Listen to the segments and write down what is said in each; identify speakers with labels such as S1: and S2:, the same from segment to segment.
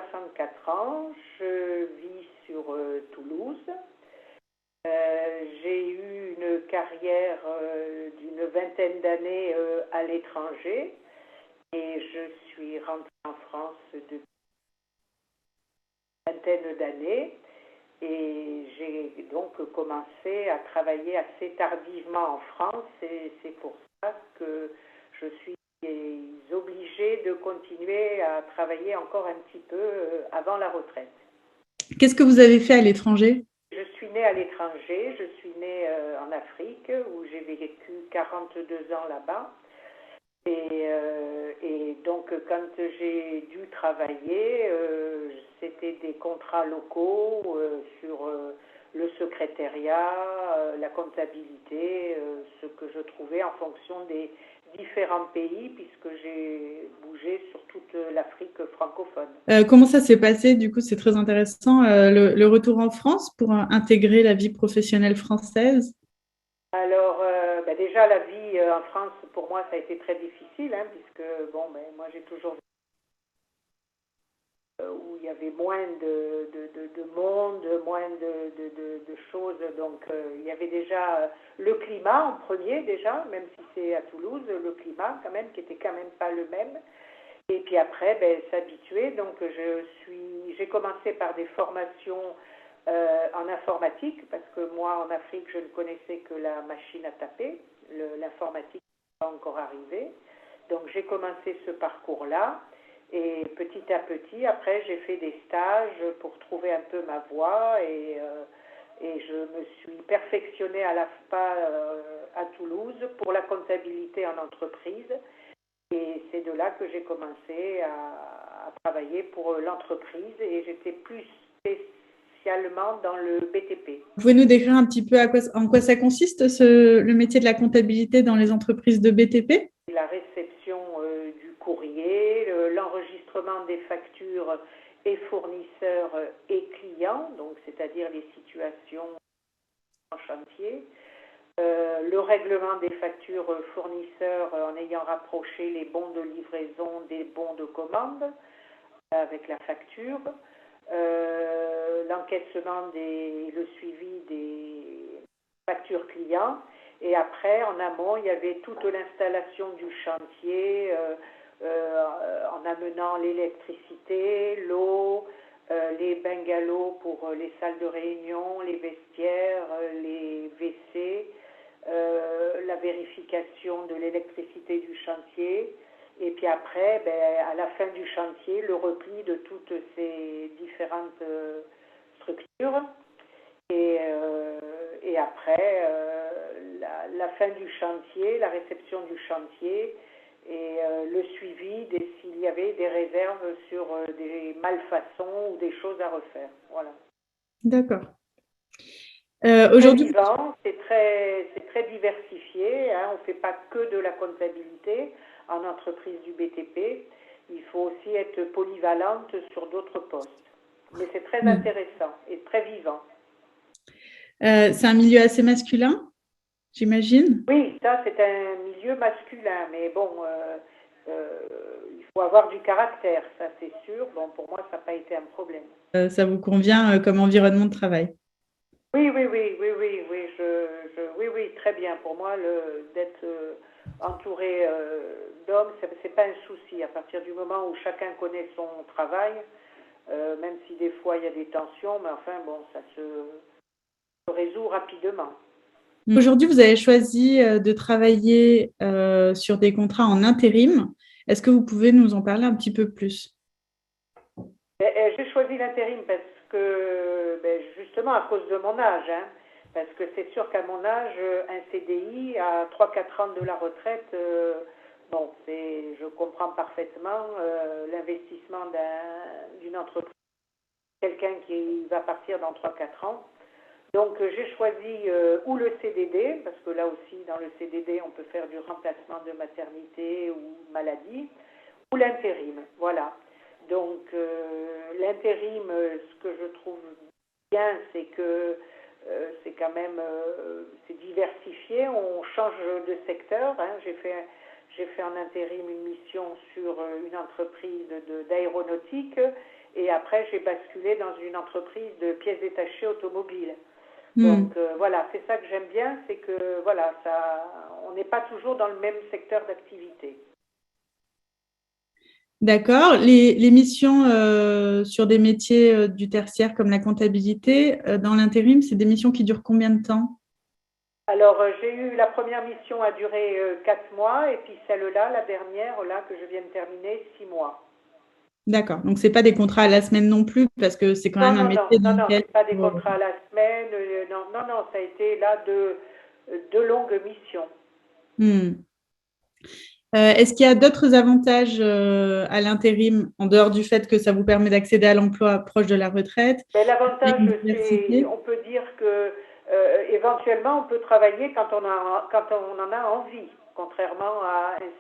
S1: 64 ans, je vis sur Toulouse. J'ai eu une carrière d'une vingtaine d'années à l'étranger et je suis rentrée en France depuis une vingtaine d'années et j'ai donc commencé à travailler assez tardivement en France et c'est pour ça que je suis obligée de continuer à travailler encore un petit peu avant la retraite.
S2: Qu'est-ce que vous avez fait à l'étranger?
S1: Je suis née à l'étranger, je suis née en Afrique où j'ai vécu 42 ans là-bas. Et donc quand j'ai dû travailler, c'était des contrats locaux sur le secrétariat, la comptabilité, ce que je trouvais en fonction des différents pays puisque j'ai bougé sur toute l'Afrique francophone.
S2: Comment ça s'est passé? Du coup, c'est très intéressant, le retour en France pour intégrer la vie professionnelle française.
S1: Alors, déjà, la vie en France, pour moi, ça a été très difficile, hein, puisque, moi, j'ai toujours où il y avait moins de monde, moins de choses. Donc, il y avait déjà le climat en premier, déjà, même si c'est à Toulouse, le climat, quand même, qui était quand même pas le même. Et puis après, s'habituer. Donc, j'ai commencé par des formations en informatique, parce que moi, en Afrique, je ne connaissais que la machine à taper. L'informatique n'est pas encore arrivée. Donc, j'ai commencé ce parcours-là. Et petit à petit, après, j'ai fait des stages pour trouver un peu ma voie. Et je me suis perfectionnée à l'AFPA à Toulouse pour la comptabilité en entreprise. Et c'est de là que j'ai commencé à travailler pour l'entreprise et j'étais plus spécialement dans le BTP.
S2: Vous pouvez nous décrire un petit peu en quoi ça consiste, le métier de la comptabilité dans les entreprises de BTP?
S1: La réception du courrier, l'enregistrement des factures et fournisseurs et clients, donc c'est-à-dire les situations en chantier. Le règlement des factures fournisseurs en ayant rapproché les bons de livraison des bons de commande avec la facture, l'encaissement le suivi des factures clients et après en amont il y avait toute l'installation du chantier en amenant l'électricité, l'eau, les bungalows pour les salles de réunion, les vestiaires, les WC, la vérification de l'électricité du chantier et puis après, à la fin du chantier, le repli de toutes ces différentes structures et après la fin du chantier, la réception du chantier et le suivi s'il y avait des réserves sur des malfaçons ou des choses à refaire. Voilà.
S2: D'accord.
S1: Très
S2: Aujourd'hui,
S1: vivant, c'est très diversifié. Hein, on ne fait pas que de la comptabilité en entreprise du BTP. Il faut aussi être polyvalente sur d'autres postes. Mais c'est très intéressant et très vivant.
S2: c'est un milieu assez masculin, j'imagine.
S1: Oui, ça c'est un milieu masculin, mais bon, il faut avoir du caractère, ça c'est sûr. Bon, pour moi, ça n'a pas été un problème.
S2: Ça vous convient comme environnement de travail?
S1: Oui, oui, oui, oui, oui, oui, oui, oui, très bien. Pour moi, d'être entouré d'hommes, c'est pas un souci. À partir du moment où chacun connaît son travail, même si des fois il y a des tensions, mais enfin bon, ça se résout rapidement.
S2: Aujourd'hui, vous avez choisi de travailler sur des contrats en intérim. Est-ce que vous pouvez nous en parler un petit peu plus?
S1: J'ai choisi l'intérim parce que, justement à cause de mon âge, hein, parce que c'est sûr qu'à mon âge, un CDI à 3-4 ans de la retraite, je comprends parfaitement l'investissement d'une entreprise, quelqu'un qui va partir dans 3-4 ans. Donc j'ai choisi ou le CDD, parce que là aussi dans le CDD on peut faire du remplacement de maternité ou maladie, ou l'intérim, voilà. Donc l'intérim, ce que je trouve bien, c'est que c'est quand même c'est diversifié, on change de secteur. Hein. J'ai fait en intérim une mission sur une entreprise d'aéronautique Et après, j'ai basculé dans une entreprise de pièces détachées automobiles.
S2: Hmm.
S1: Donc voilà, c'est ça que j'aime bien, c'est que voilà, on n'est pas toujours dans le même secteur d'activité.
S2: D'accord. Les missions sur des métiers du tertiaire comme la comptabilité, dans l'intérim, c'est des missions qui durent combien de temps?
S1: Alors j'ai eu la première mission a duré 4 mois et puis celle-là, la dernière là que je viens de terminer, 6 mois.
S2: D'accord. Donc, c'est pas des contrats à la semaine non plus, parce que c'est quand
S1: Non,
S2: même un
S1: non, non,
S2: métier
S1: non,
S2: dans
S1: non,
S2: lequel
S1: c'est pas des contrats à la semaine, non, non, non, ça a été là de longues missions.
S2: Hmm. Est-ce qu'il y a d'autres avantages à l'intérim, en dehors du fait que ça vous permet d'accéder à l'emploi proche de la retraite,
S1: Mais l'avantage,
S2: une
S1: c'est,
S2: diversité?
S1: on peut dire que éventuellement, on peut travailler quand on en a envie, contrairement à un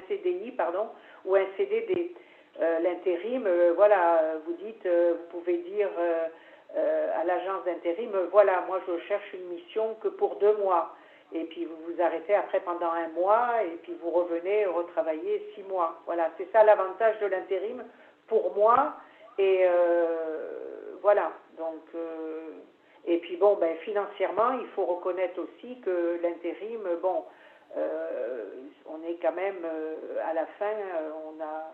S1: CDI, pardon, ou un CDD. L'intérim, voilà, vous dites, vous pouvez dire à l'agence d'intérim, voilà, moi je cherche une mission que pour 2 mois. Et puis vous vous arrêtez après pendant un mois, et puis vous revenez retravailler 6 mois. Voilà, c'est ça l'avantage de l'intérim pour moi. Et voilà, donc, et puis bon, ben, financièrement, il faut reconnaître aussi que l'intérim, bon, on est quand même, à la fin, on a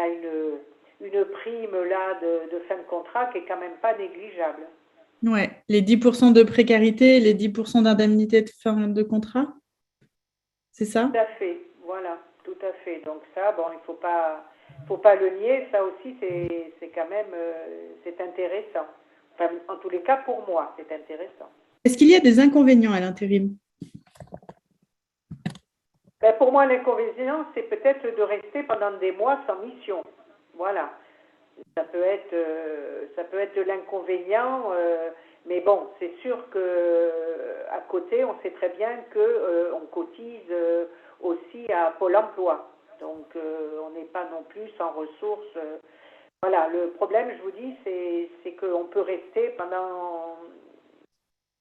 S1: une prime là de fin de contrat qui est quand même pas négligeable.
S2: Ouais, les 10% de précarité, les 10% d'indemnité de fin de contrat, c'est ça?
S1: Tout à fait, voilà, tout à fait. Donc ça, bon, il faut pas le nier, ça aussi, c'est quand même, c'est intéressant. Enfin, en tous les cas, pour moi, c'est intéressant.
S2: Est-ce qu'il y a des inconvénients à l'intérim?
S1: Ben, pour moi, l'inconvénient, c'est peut-être de rester pendant des mois sans mission. Voilà. Ça peut être de l'inconvénient, mais bon, c'est sûr que à côté, on sait très bien que on cotise aussi à Pôle Emploi. Donc, on n'est pas non plus sans ressources. Voilà. Le problème, je vous dis, c'est qu'on peut rester pendant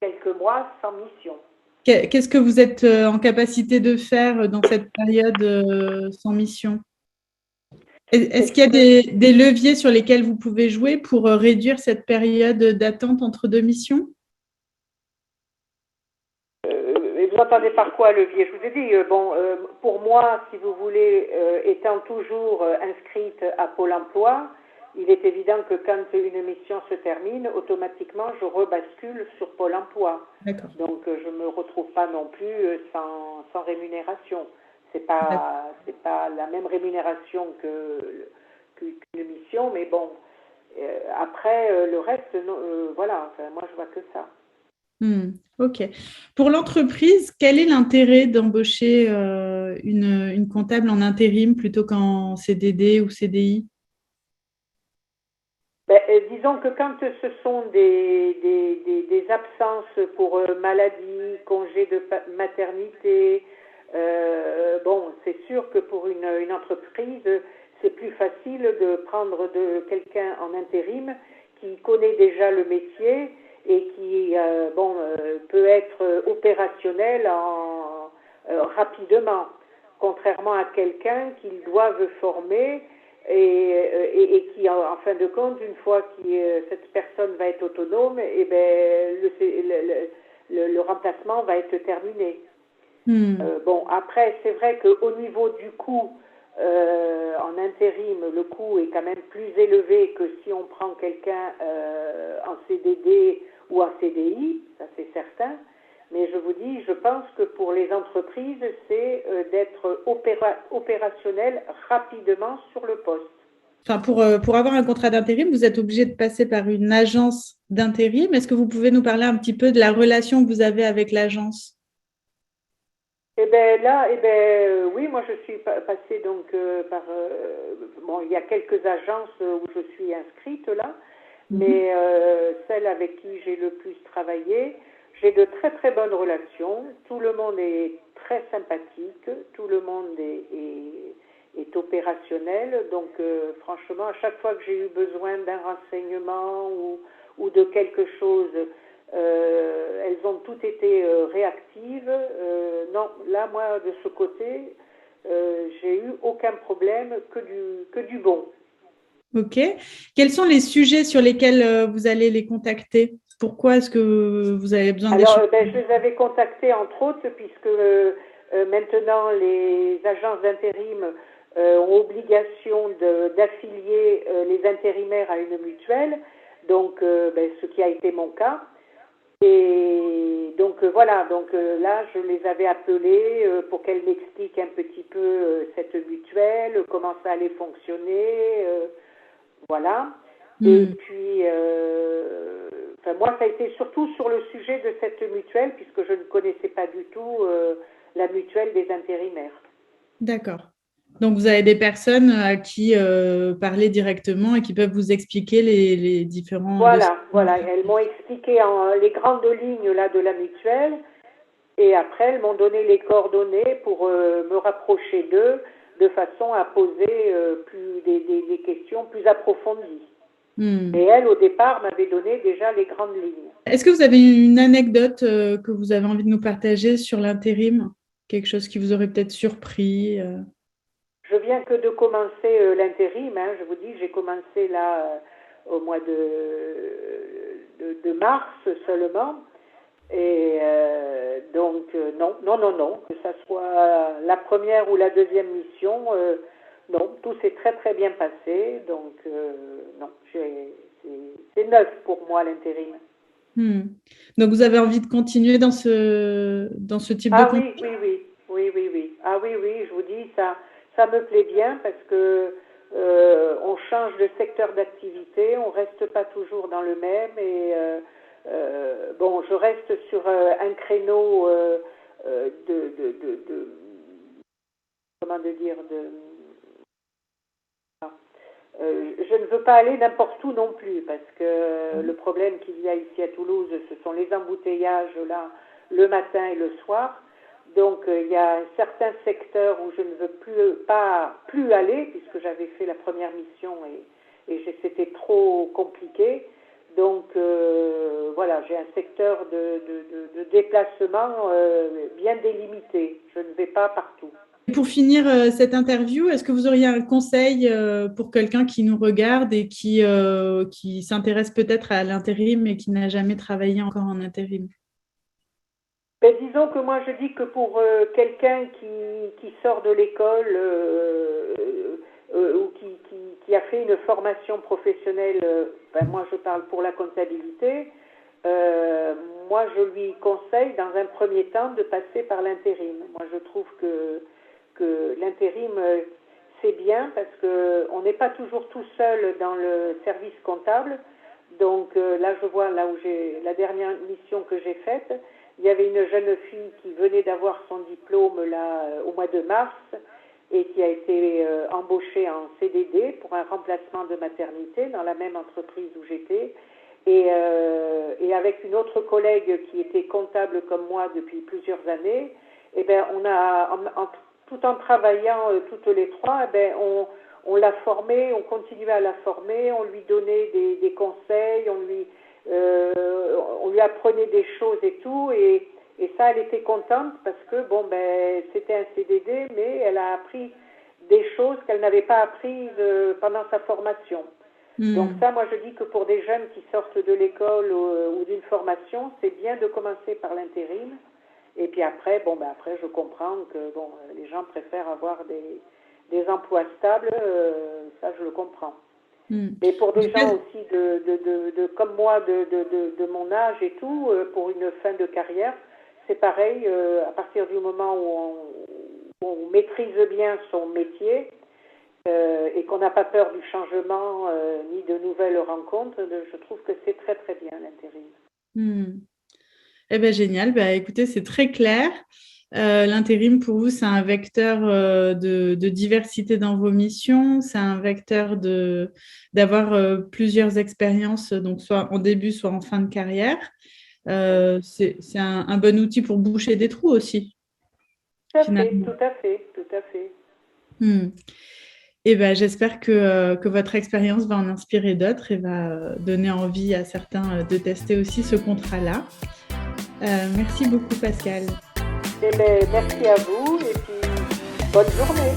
S1: quelques mois sans mission.
S2: Qu'est-ce que vous êtes en capacité de faire dans cette période sans mission? Est-ce qu'il y a des leviers sur lesquels vous pouvez jouer pour réduire cette période d'attente entre deux missions?
S1: Et vous entendez par quoi levier? Je vous ai dit, bon, pour moi, si vous voulez, étant toujours inscrite à Pôle Emploi, il est évident que quand une mission se termine, automatiquement, je rebascule sur Pôle Emploi.
S2: D'accord.
S1: Donc, je ne me retrouve pas non plus sans rémunération.
S2: D'accord.
S1: C'est pas la même rémunération qu'une mission, mais bon, après, le reste, non, voilà, enfin, moi, je vois que ça.
S2: Ok. Pour l'entreprise, quel est l'intérêt d'embaucher une comptable en intérim plutôt qu'en CDD ou CDI?
S1: Ben, disons que quand ce sont des absences pour maladie, congé de maternité, bon, c'est sûr que pour une entreprise, c'est plus facile de prendre de quelqu'un en intérim qui connaît déjà le métier et qui bon, peut être opérationnel rapidement, contrairement à quelqu'un qu'ils doivent former et qui, en fin de compte, une fois que cette personne va être autonome, et ben, le remplacement va être terminé.
S2: Hmm.
S1: Bon, après, c'est vrai qu'au niveau du coût, en intérim, le coût est quand même plus élevé que si on prend quelqu'un en CDD ou en CDI, ça c'est certain. Mais je vous dis, je pense que pour les entreprises, c'est d'être opérationnel rapidement sur le poste.
S2: Enfin, pour avoir un contrat d'intérim, vous êtes obligé de passer par une agence d'intérim. Est-ce que vous pouvez nous parler un petit peu de la relation que vous avez avec l'agence?
S1: Eh ben là, eh ben oui, moi je suis passée donc par bon, il y a quelques agences où je suis inscrite là,
S2: Mhm.
S1: mais celle avec qui j'ai le plus travaillé, j'ai de très très bonnes relations. Tout le monde est très sympathique, tout le monde est opérationnel. Donc franchement, à chaque fois que j'ai eu besoin d'un renseignement ou de quelque chose, elles ont toutes été réactives. Non, là, moi, de ce côté, j'ai eu aucun problème, que du bon.
S2: Ok. Quels sont les sujets sur lesquels vous allez les contacter? Pourquoi est-ce que vous avez besoin d'échanger?
S1: Je les avais contactés entre autres puisque maintenant les agences d'intérim ont obligation d'affilier les intérimaires à une mutuelle, donc ce qui a été mon cas. Et donc voilà, là je les avais appelés pour qu'elles m'expliquent un petit peu cette mutuelle, comment ça allait fonctionner, voilà. Et puis, moi ça a été surtout sur le sujet de cette mutuelle puisque je ne connaissais pas du tout la mutuelle des intérimaires.
S2: D'accord. Donc, vous avez des personnes à qui parler directement et qui peuvent vous expliquer les différents...
S1: Voilà. Elles m'ont expliqué les grandes lignes là, de la mutuelle et après, elles m'ont donné les coordonnées pour me rapprocher d'eux de façon à poser des questions plus approfondies. Et elle, au départ, m'avait donné déjà les grandes lignes.
S2: Est-ce que vous avez une anecdote que vous avez envie de nous partager sur l'intérim? Quelque chose qui vous aurait peut-être surpris?
S1: Je viens que de commencer l'intérim. Je vous dis, j'ai commencé là au mois de mars seulement. Et non, que ça soit la première ou la deuxième mission, non, tout s'est très très bien passé. Donc non, c'est neuf pour moi l'intérim.
S2: Donc vous avez envie de continuer dans ce type de
S1: oui. Ah oui, je vous dis, ça me plaît bien parce que on change de secteur d'activité, on reste pas toujours dans le même et je reste sur un créneau je ne veux pas aller n'importe où non plus parce que le problème qu'il y a ici à Toulouse, ce sont les embouteillages là le matin et le soir. Donc il y a un certain secteur où je ne veux plus aller puisque j'avais fait la première mission et c'était trop compliqué. Donc voilà, j'ai un secteur de déplacement bien délimité. Je ne vais pas partout.
S2: Pour finir cette interview, est-ce que vous auriez un conseil pour quelqu'un qui nous regarde et qui s'intéresse peut-être à l'intérim et qui n'a jamais travaillé encore en intérim?
S1: Disons que moi je dis que pour quelqu'un qui sort de l'école ou qui a fait une formation professionnelle, moi je parle pour la comptabilité, moi je lui conseille dans un premier temps de passer par l'intérim. Moi je trouve que l'intérim c'est bien parce qu'on n'est pas toujours tout seul dans le service comptable. Donc là je vois là où j'ai la dernière mission que j'ai faite, il y avait une jeune fille qui venait d'avoir son diplôme là au mois de mars et qui a été embauchée en CDD pour un remplacement de maternité dans la même entreprise où j'étais. Et avec une autre collègue qui était comptable comme moi depuis plusieurs années, on a, tout en travaillant toutes les trois, on l'a formée, on continuait à la former, on lui donnait des conseils, on lui apprenait des choses et tout, et ça, elle était contente parce que c'était un CDD, mais elle a appris des choses qu'elle n'avait pas apprises pendant sa formation. Donc ça, moi je dis que pour des jeunes qui sortent de l'école ou d'une formation, c'est bien de commencer par l'intérim. Et puis après, après je comprends que les gens préfèrent avoir des emplois stables, ça je le comprends. Mais pour des gens aussi comme moi, de mon âge et tout, pour une fin de carrière, c'est pareil, à partir du moment où on maîtrise bien son métier et qu'on n'a pas peur du changement ni de nouvelles rencontres, je trouve que c'est très très bien l'intérim.
S2: Eh bien, génial. Écoutez, c'est très clair. L'intérim, pour vous, c'est un vecteur de diversité dans vos missions. C'est un vecteur d'avoir plusieurs expériences, donc soit en début, soit en fin de carrière. C'est un bon outil pour boucher des trous aussi.
S1: Tout à fait.
S2: Et j'espère que votre expérience va en inspirer d'autres et va donner envie à certains de tester aussi ce contrat-là. Merci beaucoup, Pascal.
S1: Merci à vous et puis bonne journée.